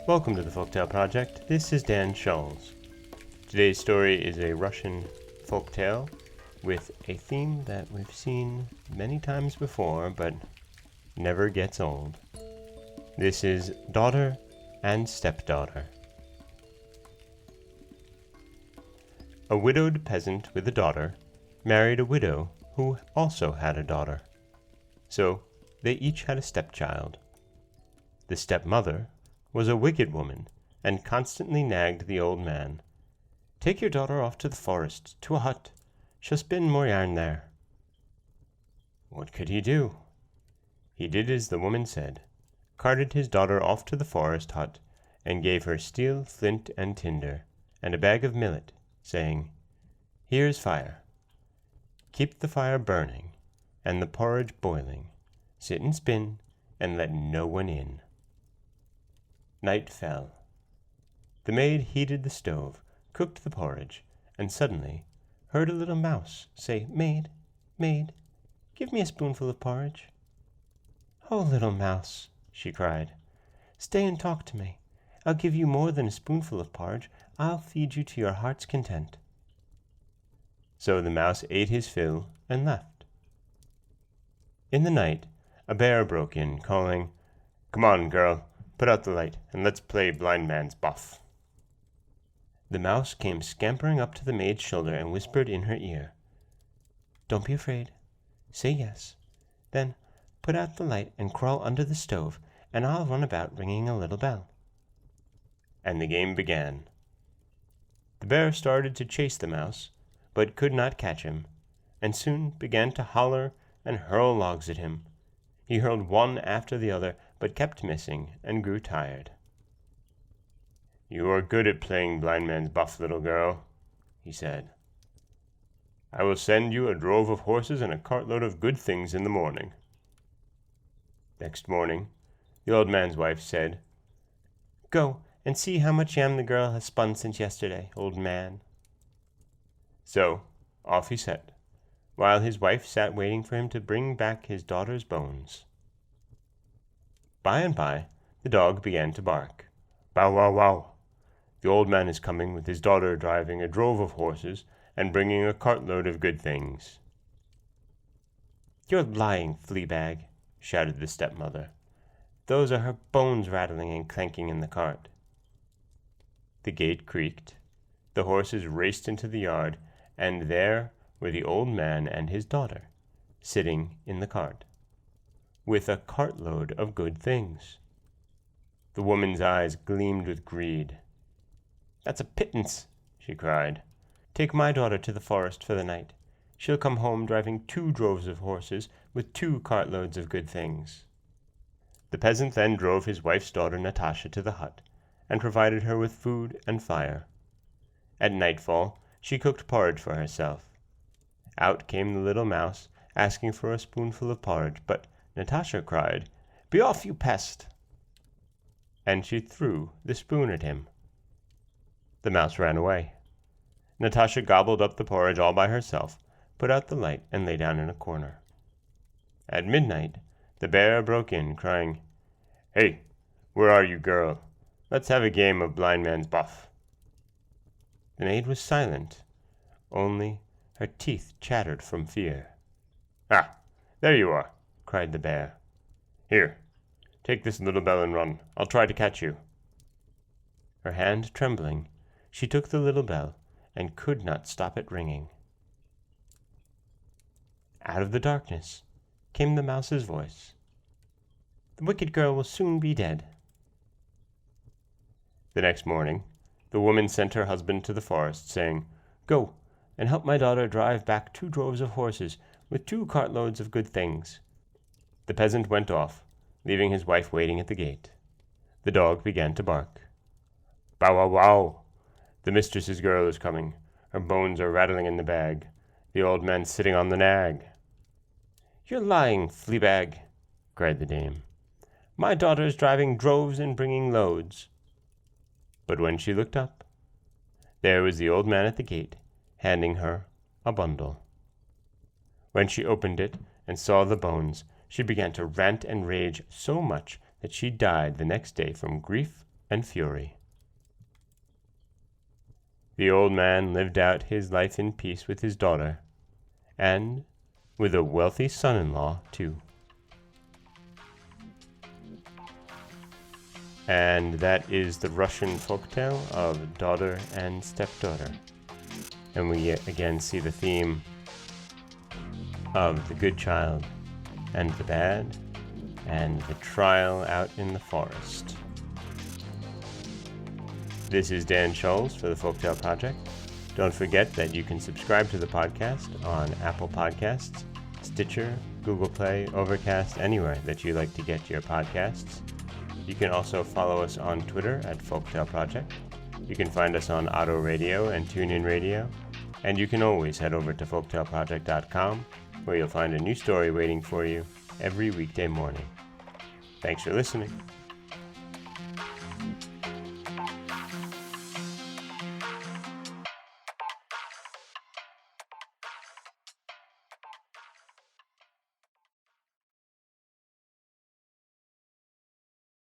Welcome to the Folktale Project. This is Dan Schulz. Today's story is a Russian folktale with a theme that we've seen many times before, but never gets old. This is Daughter and Stepdaughter. A widowed peasant with a daughter married a widow who also had a daughter. So they each had a stepchild. The stepmother was a wicked woman, and constantly nagged the old man. "Take your daughter off to the forest, to a hut. She'll spin more yarn there." What could he do? He did as the woman said, carted his daughter off to the forest hut, and gave her steel, flint, and tinder, and a bag of millet, saying, "Here is fire. Keep the fire burning, and the porridge boiling. Sit and spin, and let no one in." Night fell. The maid heated the stove, cooked the porridge, and suddenly heard a little mouse say, "Maid, maid, give me a spoonful of porridge." "Oh, little mouse," she cried, "stay and talk to me. I'll give you more than a spoonful of porridge. I'll feed you to your heart's content." So the mouse ate his fill and left. In the night, a bear broke in, calling, "Come on, girl. Put out the light, and let's play blind man's buff." The mouse came scampering up to the maid's shoulder and whispered in her ear, "Don't be afraid. Say yes. Then put out the light and crawl under the stove, and I'll run about ringing a little bell." And the game began. The bear started to chase the mouse, but could not catch him, and soon began to holler and hurl logs at him. He hurled one after the other, but kept missing, and grew tired. "You are good at playing blind man's buff, little girl," he said. "I will send you a drove of horses and a cartload of good things in the morning." Next morning, the old man's wife said, "Go and see how much yam the girl has spun since yesterday, old man." So off he set, while his wife sat waiting for him to bring back his daughter's bones. By and by, the dog began to bark. "Bow wow wow! The old man is coming with his daughter driving a drove of horses and bringing a cartload of good things." "You're lying, fleabag," shouted the stepmother. "Those are her bones rattling and clanking in the cart." The gate creaked, the horses raced into the yard, and there were the old man and his daughter, sitting in the cart, with a cartload of good things. The woman's eyes gleamed with greed. "That's a pittance," she cried. "Take my daughter to the forest for the night. She'll come home driving 2 droves of horses with 2 cartloads of good things." The peasant then drove his wife's daughter Natasha to the hut, and provided her with food and fire. At nightfall she cooked porridge for herself. Out came the little mouse, asking for a spoonful of porridge, but Natasha cried, "Be off, you pest!" and she threw the spoon at him. The mouse ran away. Natasha gobbled up the porridge all by herself, put out the light, and lay down in a corner. At midnight, the bear broke in, crying, "Hey, where are you, girl? Let's have a game of blind man's buff." The maid was silent, only her teeth chattered from fear. "Ah, there you are," cried the bear. "Here, take this little bell and run. I'll try to catch you." Her hand trembling, she took the little bell and could not stop it ringing. Out of the darkness came the mouse's voice. "The wicked girl will soon be dead." The next morning, the woman sent her husband to the forest, saying, "Go and help my daughter drive back 2 droves of horses with 2 cartloads of good things." The peasant went off, leaving his wife waiting at the gate. The dog began to bark. "Bow wow wow! The mistress's girl is coming. Her bones are rattling in the bag. The old man's sitting on the nag." "You're lying, fleabag," cried the dame. "My daughter's driving droves and bringing loads." But when she looked up, there was the old man at the gate, handing her a bundle. When she opened it and saw the bones, she began to rant and rage so much that she died the next day from grief and fury. The old man lived out his life in peace with his daughter, and with a wealthy son-in-law, too. And that is the Russian folktale of daughter and stepdaughter. And we again see the theme of the good child and the bad, and the trial out in the forest. This is Dan Scholes for the Folktale Project. Don't forget that you can subscribe to the podcast on Apple Podcasts, Stitcher, Google Play, Overcast, anywhere that you like to get your podcasts. You can also follow us on Twitter at Folktale Project. You can find us on Auto Radio and TuneIn Radio. And you can always head over to folktaleproject.com, where you'll find a new story waiting for you every weekday morning. Thanks for listening.